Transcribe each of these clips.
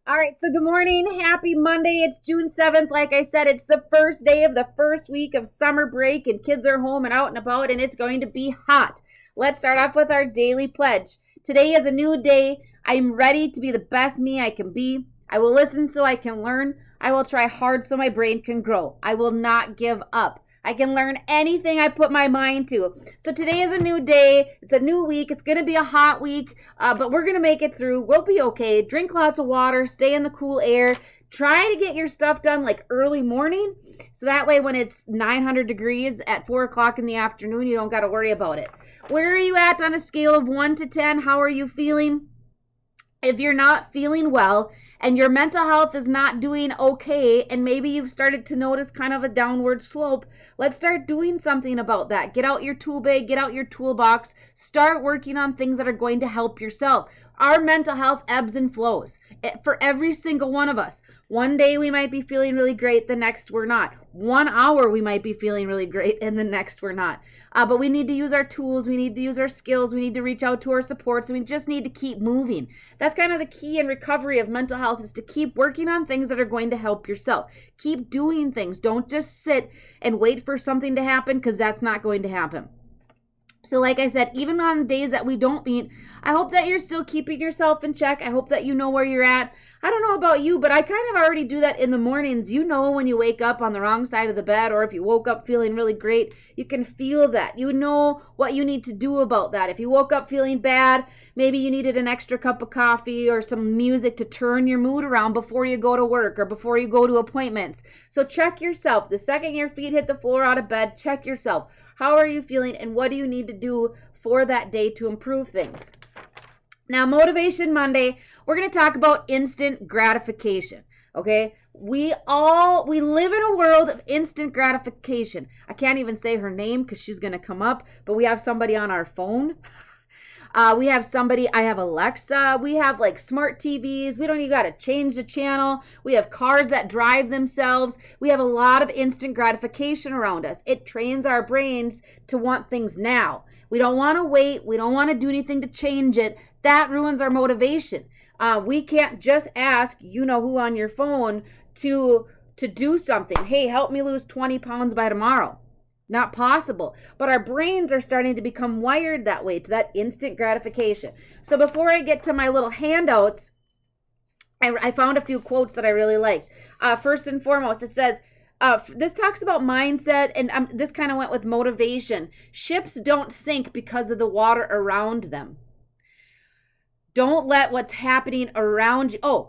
All right, so good morning. Happy Monday. It's June 7th. Like I said, it's the first day of the first week of summer break, and kids are home and out and about, and it's going to be hot. Let's start off with our daily pledge. Today is a new day. I'm ready to be the best me I can be. I will listen so I can learn. I will try hard so my brain can grow. I will not give up. I can learn anything I put my mind to. So today is a new day. It's a new week. It's going to be a hot week, but we're going to make it through. We'll be okay. Drink lots of water. Stay in the cool air. Try to get your stuff done like early morning. So that way when it's 900 degrees at 4 o'clock in the afternoon, you don't got to worry about it. Where are you at on a scale of 1 to 10? How are you feeling? If you're not feeling well and your mental health is not doing okay, and maybe you've started to notice kind of a downward slope, let's start doing something about that. Get out your tool bag, get out your toolbox, start working on things that are going to help yourself. Our mental health ebbs and flows for every single one of us. One day we might be feeling really great, the next we're not. 1 hour we might be feeling really great, and the next we're not. But we need to use our tools, we need to use our skills, we need to reach out to our supports, and we just need to keep moving. That's kind of the key in recovery of mental health, is to keep working on things that are going to help yourself. Keep doing things. Don't just sit and wait for something to happen, because that's not going to happen. So like I said, even on days that we don't meet, I hope that you're still keeping yourself in check. I hope that you know where you're at. I don't know about you, but I kind of already do that in the mornings. You know when you wake up on the wrong side of the bed, or if you woke up feeling really great, you can feel that. You know what you need to do about that. If you woke up feeling bad, maybe you needed an extra cup of coffee or some music to turn your mood around before you go to work or before you go to appointments. So check yourself. The second your feet hit the floor out of bed, check yourself. How are you feeling, and what do you need to do for that day to improve things? Now, Motivation Monday, we're going to talk about instant gratification, okay? We live in a world of instant gratification. I can't even say her name because she's going to come up, but we have somebody on our phone. We have somebody, I have Alexa, we have like smart TVs, we don't even got to change the channel, we have cars that drive themselves, we have a lot of instant gratification around us. It trains our brains to want things now. We don't want to wait, we don't want to do anything to change it. That ruins our motivation. We can't just ask you-know-who on your phone to do something. Hey, help me lose 20 pounds by tomorrow. Not possible. But our brains are starting to become wired that way, to that instant gratification. So before I get to my little handouts, I found a few quotes that I really liked. First and foremost, it says, this talks about mindset, and this kind of went with motivation. Ships don't sink because of the water around them. Don't let what's happening around you,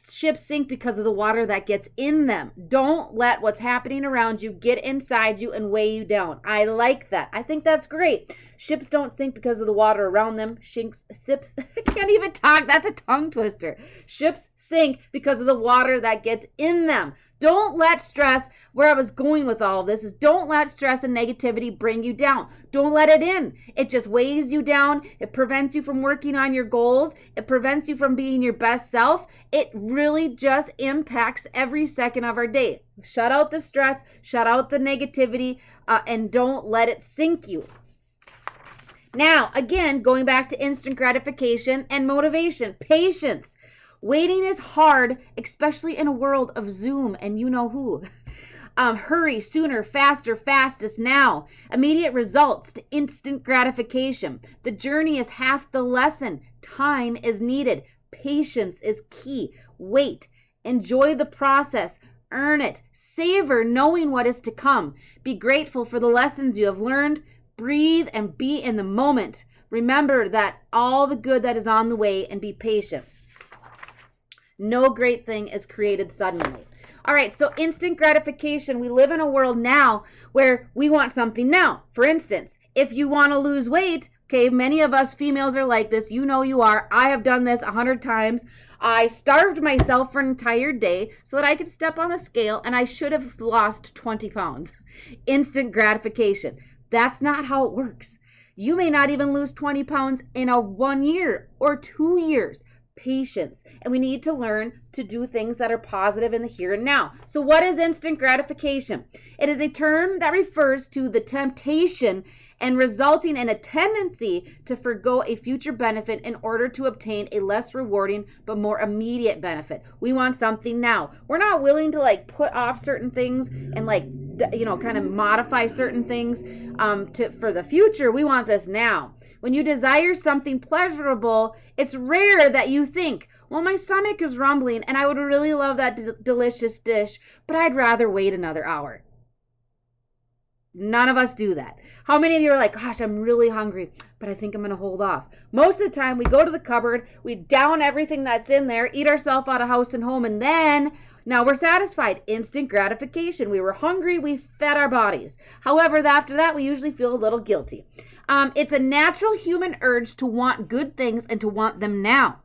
ships sink because of the water that gets in them. Don't let what's happening around you get inside you and weigh you down. I like that. I think that's great. Ships don't sink because of the water around them. I can't even talk. That's a tongue twister. Ships sink because of the water that gets in them. Don't let stress, where I was going with all of this is, don't let stress and negativity bring you down. Don't let it in. It just weighs you down. It prevents you from working on your goals. It prevents you from being your best self. It really just impacts every second of our day. Shut out the stress, shut out the negativity, and don't let it sink you. Now, again, going back to instant gratification and motivation, patience. Waiting is hard, especially in a world of Zoom and you-know-who. Hurry, sooner, faster, fastest, now. Immediate results to instant gratification. The journey is half the lesson. Time is needed. Patience is key. Wait. Enjoy the process. Earn it. Savor knowing what is to come. Be grateful for the lessons you have learned. Breathe and be in the moment. Remember that all the good that is on the way, and be patient. No great thing is created suddenly. All right, so instant gratification. We live in a world now where we want something now. For instance, if you want to lose weight, okay, many of us females are like this. You know you are. I have done this 100 times. I starved myself for an entire day so that I could step on the scale, and I should have lost 20 pounds. Instant gratification. That's not how it works. You may not even lose 20 pounds in 1 year or 2 years. Patience, and we need to learn to do things that are positive in the here and now. So what is instant gratification? It is a term that refers to the temptation and resulting in a tendency to forgo a future benefit in order to obtain a less rewarding but more immediate benefit. We want something now. We're not willing to like put off certain things and like, you know, kind of modify certain things for the future. We want this now. When you desire something pleasurable, it's rare that you think, well, my stomach is rumbling and I would really love that delicious dish, but I'd rather wait another hour. None of us do that. How many of you are like, gosh, I'm really hungry, but I think I'm going to hold off? Most of the time, we go to the cupboard, we down everything that's in there, eat ourselves out of house and home, and then now we're satisfied. Instant gratification. We were hungry, we fed our bodies. However, after that, we usually feel a little guilty. It's a natural human urge to want good things and to want them now.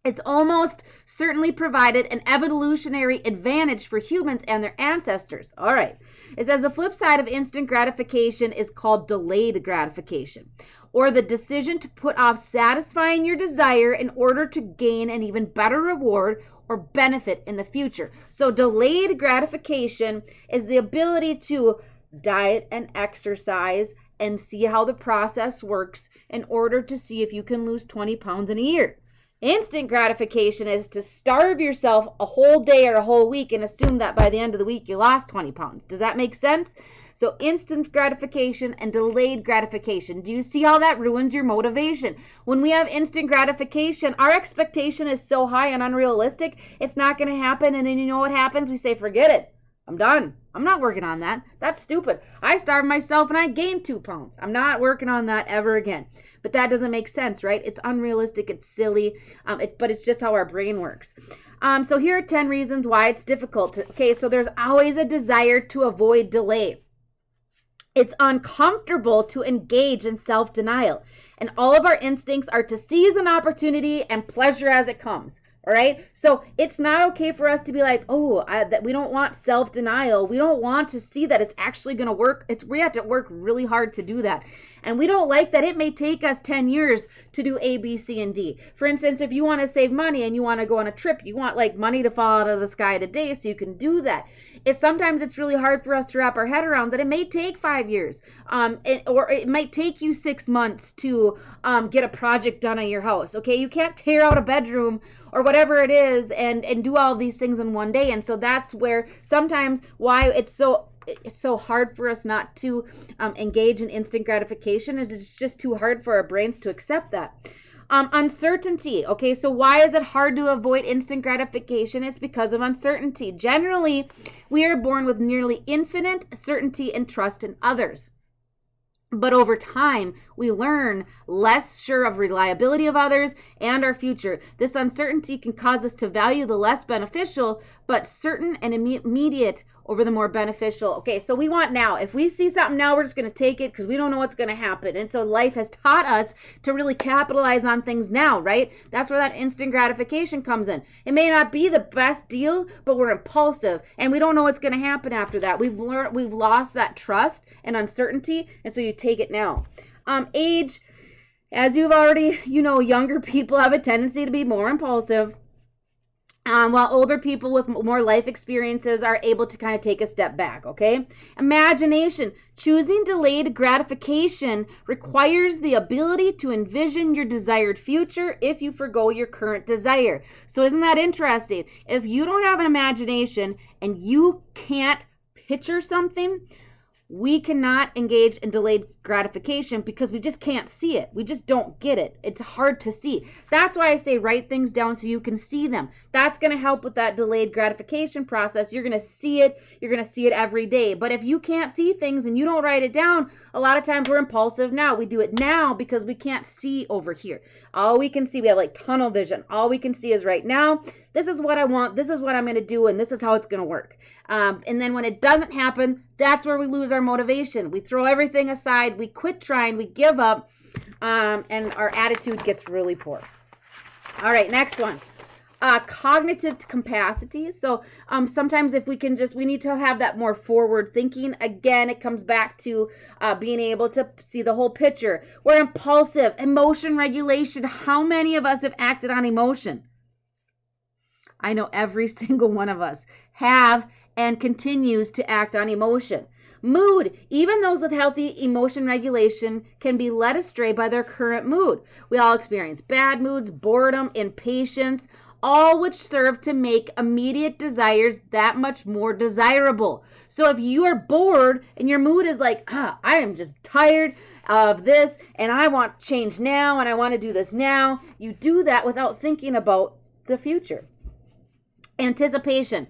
It's almost certainly provided an evolutionary advantage for humans and their ancestors. All right. It says the flip side of instant gratification is called delayed gratification, or the decision to put off satisfying your desire in order to gain an even better reward or benefit in the future. So delayed gratification is the ability to diet and exercise and see how the process works in order to see if you can lose 20 pounds in a year. Instant gratification is to starve yourself a whole day or a whole week and assume that by the end of the week you lost 20 pounds. Does that make sense? So instant gratification and delayed gratification. Do you see how that ruins your motivation? When we have instant gratification, our expectation is so high and unrealistic, it's not going to happen. And then you know what happens? We say, forget it. I'm done. I'm not working on that. That's stupid. I starved myself and I gained 2 pounds. I'm not working on that ever again. But that doesn't make sense, right? It's unrealistic. It's silly. But it's just how our brain works. So here are 10 reasons why it's difficult. Okay, so there's always a desire to avoid delay. It's uncomfortable to engage in self-denial. And all of our instincts are to seize an opportunity and pleasure as it comes. All right. So it's not okay for us to be like, oh, that we don't want self-denial. We don't want to see that it's actually going to work. We have to work really hard to do that. And we don't like that it may take us 10 years to do A, B, C, and D. For instance, if you want to save money and you want to go on a trip, you want like money to fall out of the sky today so you can do that. Sometimes it's really hard for us to wrap our head around that it may take 5 years, or it might take you 6 months to get a project done at your house. Okay, you can't tear out a bedroom or whatever it is and do all of these things in one day. And so that's where sometimes why it's so hard for us not to engage in instant gratification is it's just too hard for our brains to accept that. Uncertainty. Okay, so why is it hard to avoid instant gratification? It's because of uncertainty. Generally, we are born with nearly infinite certainty and trust in others. But over time, we learn less sure of reliability of others and our future. This uncertainty can cause us to value the less beneficial, but certain and immediate over the more beneficial. Okay, so we want now. If we see something now, we're just going to take it because we don't know what's going to happen. And so life has taught us to really capitalize on things now, right? That's where that instant gratification comes in. It may not be the best deal, but we're impulsive and we don't know what's going to happen after that. We've lost that trust and uncertainty, and so you take it now. Age, as you've already, younger people have a tendency to be more impulsive. While older people with more life experiences are able to kind of take a step back, okay? Imagination. Choosing delayed gratification requires the ability to envision your desired future if you forgo your current desire. So isn't that interesting? If you don't have an imagination and you can't picture something, we cannot engage in delayed gratification because we just can't see it. We just don't get it. It's hard to see. That's why I say write things down so you can see them. That's going to help with that delayed gratification process. You're going to see it. You're going to see it every day. But if you can't see things and you don't write it down, a lot of times we're impulsive now. We do it now because we can't see over here. All we can see, we have like tunnel vision. All we can see is right now. This is what I want. This is what I'm going to do. And this is how it's going to work. And then when it doesn't happen, that's where we lose our motivation. We throw everything aside. We quit trying. We give up. And our attitude gets really poor. All right, next one. Cognitive capacity. So sometimes if we need to have that more forward thinking. Again, it comes back to being able to see the whole picture. We're impulsive. Emotion regulation. How many of us have acted on emotion? I know every single one of us have and continues to act on emotion. Mood. Even those with healthy emotion regulation can be led astray by their current mood. We all experience bad moods, boredom, impatience, all which serve to make immediate desires that much more desirable. So if you are bored and your mood is like, I am just tired of this and I want change now and I want to do this now, you do that without thinking about the future. Anticipation.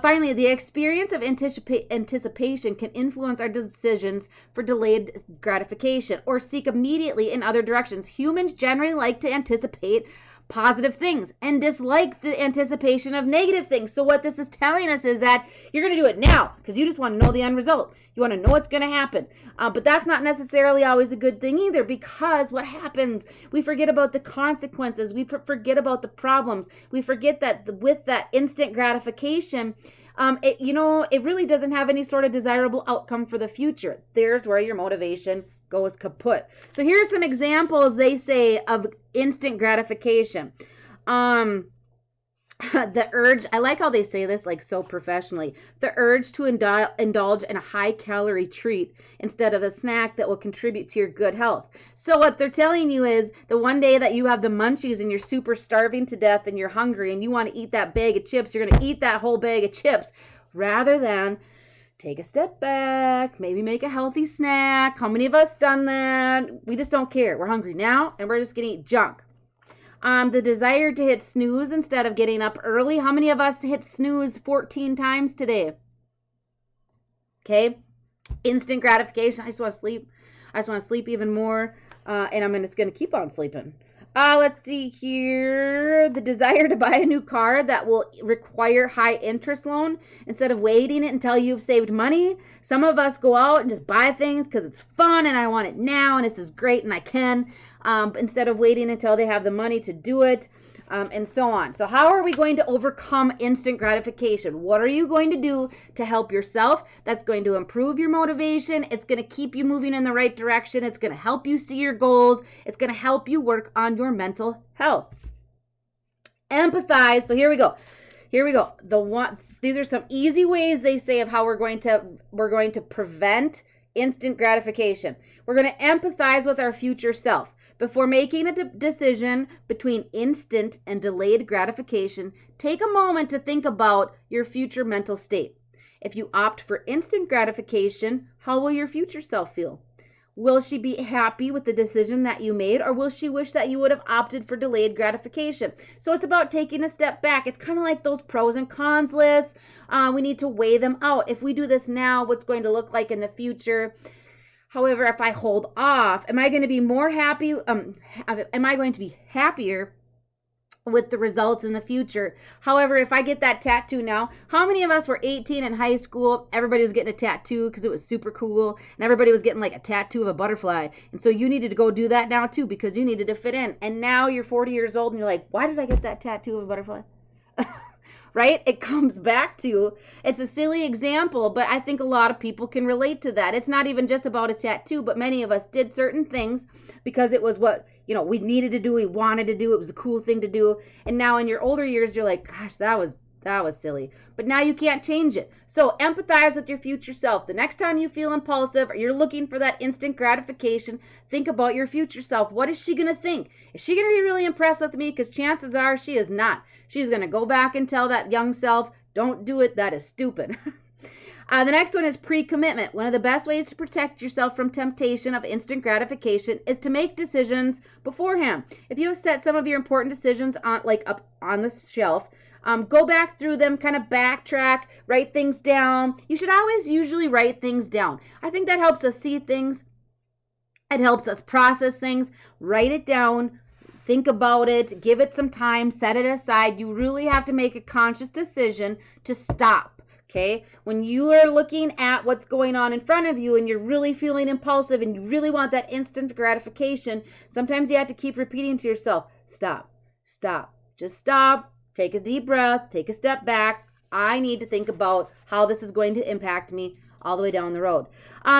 Finally, the experience of anticipation can influence our decisions for delayed gratification or seek immediately in other directions. Humans generally like to anticipate positive things and dislike the anticipation of negative things. So what this is telling us is that you're going to do it now because you just want to know the end result. You want to know what's going to happen. But that's not necessarily always a good thing either, because what happens, we forget about the consequences. We forget about the problems. We forget that with that instant gratification, it really doesn't have any sort of desirable outcome for the future. There's where your motivation goes kaput. So here's some examples, they say, of instant gratification. The urge, I like how they say this like so professionally, the urge to indulge in a high-calorie treat instead of a snack that will contribute to your good health. So what they're telling you is the one day that you have the munchies and you're super starving to death and you're hungry and you want to eat that bag of chips, you're going to eat that whole bag of chips rather than take a step back, maybe make a healthy snack. How many of us done that? We just don't care. We're hungry now and we're just going to eat junk. The desire to hit snooze instead of getting up early. How many of us hit snooze 14 times today? Okay. Instant gratification. I just want to sleep. I just want to sleep even more. And I'm just going to keep on sleeping. Let's see here. The desire to buy a new car that will require high interest loan instead of waiting it until you've saved money. Some of us go out and just buy things because it's fun and I want it now and this is great and I can, instead of waiting until they have the money to do it, and so on. So how are we going to overcome instant gratification? What are you going to do to help yourself? That's going to improve your motivation. It's going to keep you moving in the right direction. It's going to help you see your goals. It's going to help you work on your mental health. Empathize. So here we go. Here we go. These are some easy ways they say of how we're going to prevent instant gratification. We're going to empathize with our future self. Before making a decision between instant and delayed gratification, take a moment to think about your future mental state. If you opt for instant gratification, how will your future self feel? Will she be happy with the decision that you made, or will she wish that you would have opted for delayed gratification? So it's about taking a step back. It's kind of like those pros and cons lists. We need to weigh them out. If we do this now, what's going to look like in the future? However, if I hold off, am I going to be more happy? Am I going to be happier with the results in the future? However, if I get that tattoo now, how many of us were 18 in high school? Everybody was getting a tattoo because it was super cool, and everybody was getting like a tattoo of a butterfly. And so you needed to go do that now too because you needed to fit in. And now you're 40 years old and you're like, why did I get that tattoo of a butterfly? Right? It comes back to, it's a silly example, but I think a lot of people can relate to that. It's not even just about a tattoo, but many of us did certain things because it was what, we needed to do, we wanted to do, it was a cool thing to do. And now in your older years, you're like, gosh, that was silly. But now you can't change it. So empathize with your future self. The next time you feel impulsive or you're looking for that instant gratification, think about your future self. What is she going to think? Is she going to be really impressed with me? Because chances are she is not. She's going to go back and tell that young self, don't do it. That is stupid. The next one is pre-commitment. One of the best ways to protect yourself from temptation of instant gratification is to make decisions beforehand. If you have set some of your important decisions up on the shelf, go back through them, kind of backtrack, write things down. You should always usually write things down. I think that helps us see things. It helps us process things. Write it down. Think about it. Give it some time. Set it aside. You really have to make a conscious decision to stop. Okay? When you are looking at what's going on in front of you and you're really feeling impulsive and you really want that instant gratification, sometimes you have to keep repeating to yourself, stop, stop, just stop. Take a deep breath, take a step back. I need to think about how this is going to impact me all the way down the road.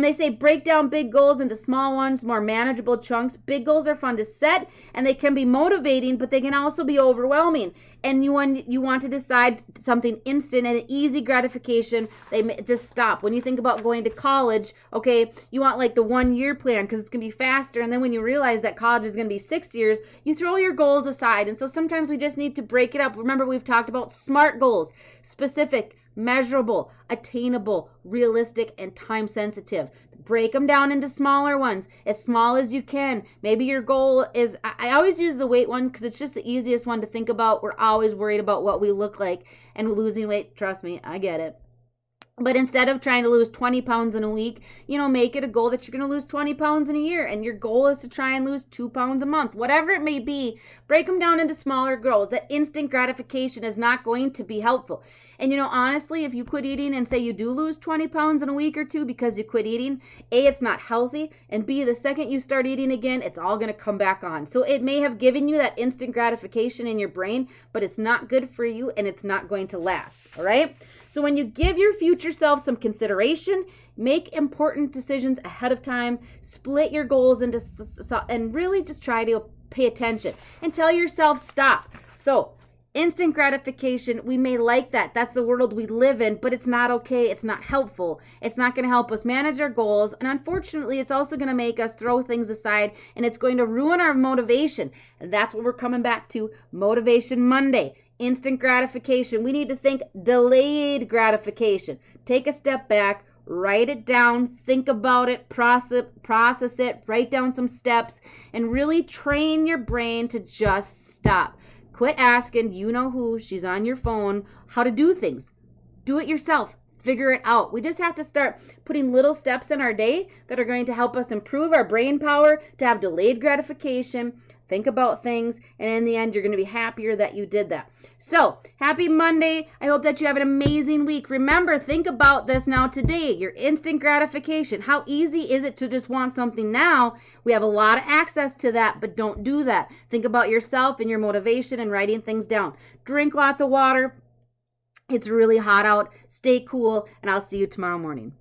They say break down big goals into small ones, more manageable chunks. Big goals are fun to set, and they can be motivating, but they can also be overwhelming. And you want to decide something instant and easy gratification, just stop. When you think about going to college, okay, you want like the 1 year plan because it's going to be faster. And then when you realize that college is going to be 6 years, you throw your goals aside. And so sometimes we just need to break it up. Remember, we've talked about SMART goals: specific, measurable, attainable, realistic, and time sensitive. Break them down into smaller ones, as small as you can. Maybe your goal is, I always use the weight one because it's just the easiest one to think about. We're always worried about what we look like and losing weight. Trust me, I get it. But instead of trying to lose 20 pounds in a week, make it a goal that you're going to lose 20 pounds in a year. And your goal is to try and lose 2 pounds a month. Whatever it may be, break them down into smaller goals. That instant gratification is not going to be helpful. And honestly, if you quit eating and say you do lose 20 pounds in a week or two because you quit eating, A, it's not healthy, and B, the second you start eating again, it's all going to come back on. So it may have given you that instant gratification in your brain, but it's not good for you and it's not going to last, all right? So when you give your future self some consideration, make important decisions ahead of time, split your goals into, and really just try to pay attention and tell yourself stop. So instant gratification, we may like that. That's the world we live in, but it's not okay. It's not helpful. It's not going to help us manage our goals. And unfortunately, it's also going to make us throw things aside, and it's going to ruin our motivation. And that's what we're coming back to, Motivation Monday. Instant gratification. We need to think delayed gratification. Take a step back, write it down, think about it, process it, write down some steps, and really train your brain to just stop. Quit asking who, she's on your phone, how to do things. Do it yourself. Figure it out. We just have to start putting little steps in our day that are going to help us improve our brain power to have delayed gratification, think about things, and in the end, you're going to be happier that you did that. So, happy Monday. I hope that you have an amazing week. Remember, think about this now today, your instant gratification. How easy is it to just want something now? We have a lot of access to that, but don't do that. Think about yourself and your motivation and writing things down. Drink lots of water. It's really hot out. Stay cool, and I'll see you tomorrow morning.